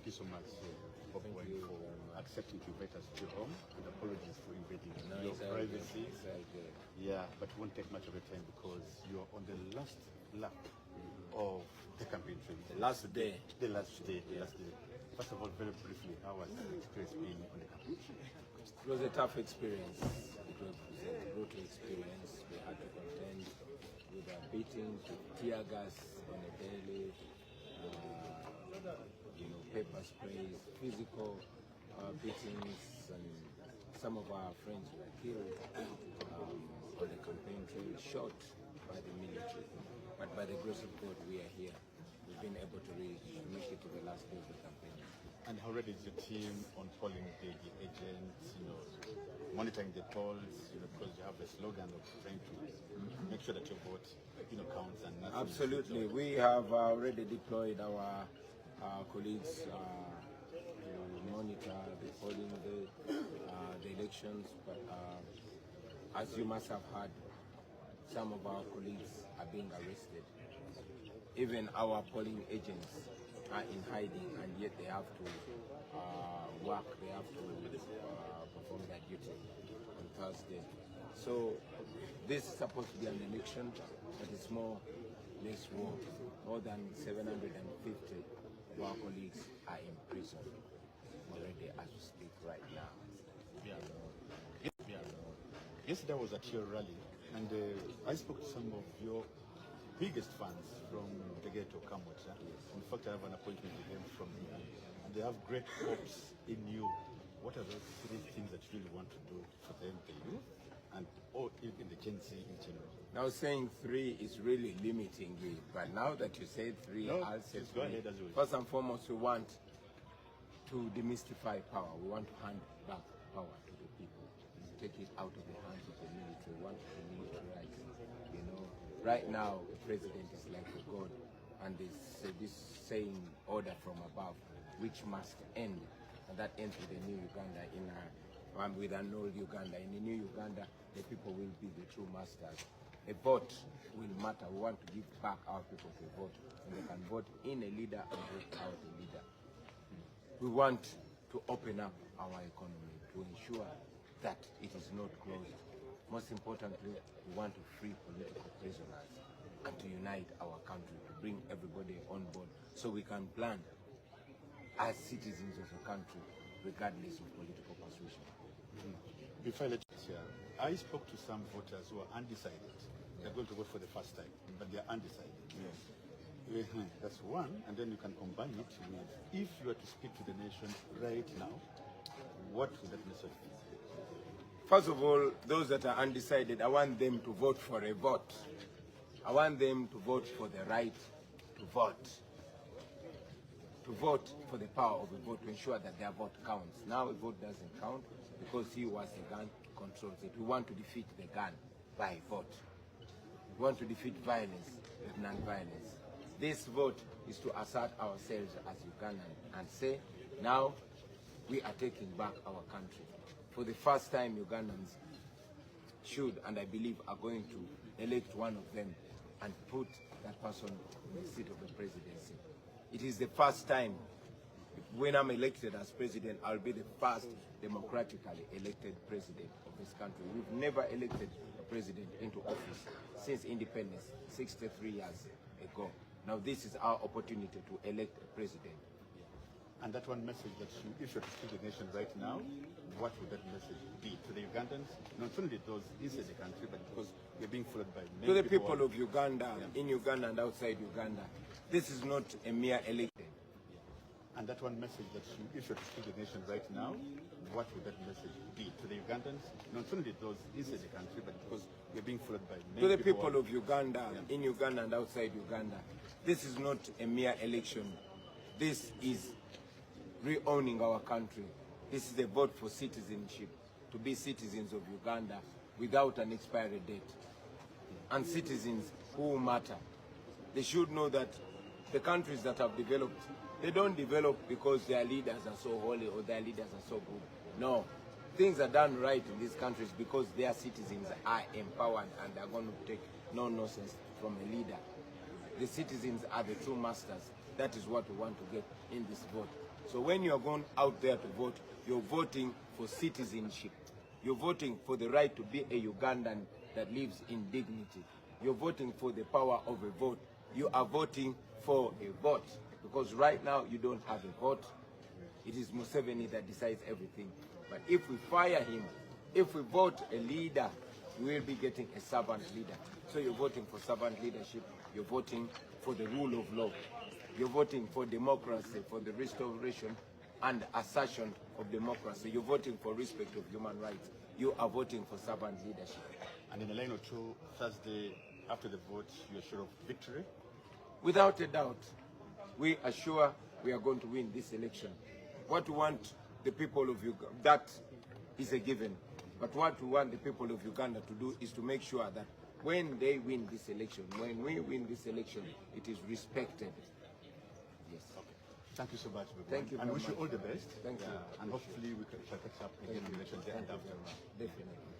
you so much, for accepting to invite us to your home, and apologies for invading your privacy. Yeah, but it won't take much of your time because you're on the last lap of the campaign trail. The last day. The last day. First of all, very briefly, how was the experience being on the campaign? It was a tough experience. It was a brutal experience. We had to contend with beatings, with tear gas on a daily, pepper sprays, physical beatings, and some of our friends were killed on the campaign trail, shot by the military. But by the grace of God, we are here. We've been able to make it to the last day of the campaign. And how ready is your team on polling the agents, monitoring the polls, because you have a slogan of trying to make sure that your vote, counts and nothing. Absolutely. We have already deployed our colleagues to monitor the polling, the elections. But as you must have heard, some of our colleagues are being arrested. Even our polling agents are in hiding, and yet they have to work, they have to perform their duty on Thursday. So this is supposed to be an election, but it's more less war. More than 750 of our colleagues are in prison already as we speak right now. Yesterday I was at your rally, and I spoke to some of your biggest fans from the ghetto, Kamwata. In fact, I have an appointment with them from here, and they have great hopes in you. What are those 3 things that you really want to do for them, the youth, and or in the Gen Z in general? Now saying 3 is really limiting you, but now that you said 3, I'll say 3. Go ahead as well. First and foremost, we want to demystify power. We want to hand back power to the people. Take it out of the hands of the military. We want to demilitarize it. Right now, the president is like a god, and this saying order from above, which must end, and that ends with a new Uganda with an old Uganda. In the new Uganda, the people will be the true masters. A vote will matter. We want to give back our people to vote, and they can vote in a leader and vote out a leader. We want to open up our economy to ensure that it is not closed. Most importantly, we want to free political prisoners and to unite our country, to bring everybody on board so we can plan as citizens of the country regardless of political persuasion. Before I let you share, I spoke to some voters who are undecided. They're going to vote for the first time, but they're undecided. Yes. That's one, and then you can combine it with, if you were to speak to the nation right now, what would that message be? First of all, those that are undecided, I want them to vote for a vote. I want them to vote for the right to vote. To vote for the power of a vote, to ensure that their vote counts. Now a vote doesn't count because he who has the gun controls it. We want to defeat the gun by vote. We want to defeat violence with non-violence. This vote is to assert ourselves as Ugandans and say, now we are taking back our country. For the first time, Ugandans should, and I believe are going to, elect one of them and put that person in the seat of the presidency. It is the first time. When I'm elected as president, I'll be the first democratically elected president of this country. We've never elected a president into office since independence, 63 years ago. Now this is our opportunity to elect a president. And that one message that you, if you were to speak to the nation right now, what would that message be to the Ugandans? Not only those inside the country, but because we're being followed by many people. To the people of Uganda, in Uganda and outside Uganda, this is not a mere election. And that one message that you, if you were to speak to the nation right now, what would that message be to the Ugandans? Not only those inside the country, but because we're being followed by many people. To the people of Uganda, in Uganda and outside Uganda, this is not a mere election. This is re-owning our country. This is a vote for citizenship, to be citizens of Uganda without an expiry date. And citizens who matter. They should know that the countries that have developed, they don't develop because their leaders are so holy or their leaders are so good. No. Things are done right in these countries because their citizens are empowered and they're going to take no nonsense from a leader. The citizens are the true masters That is what we want to get in this vote. So when you are going out there to vote, you're voting for citizenship. You're voting for the right to be a Ugandan that lives in dignity. You're voting for the power of a vote. You are voting for a vote. Because right now you don't have a vote. It is Museveni that decides everything. But if we fire him, if we vote a leader, we will be getting a servant leader. So you're voting for servant leadership. You're voting for the rule of law. You're voting for democracy, for the restoration and assertion of democracy. You're voting for respect of human rights. You are voting for servant leadership. And in a line or two, Thursday, after the vote, you're sure of victory? Without a doubt, we are sure we are going to win this election. What we want the people of Uganda, that is a given. But what we want the people of Uganda to do is to make sure that when they win this election, when we win this election, it is respected. Yes. Okay. Thank you so much. Thank you. And wish you all the best. Thank you. And hopefully we shall catch up again in the election day and after. Definitely.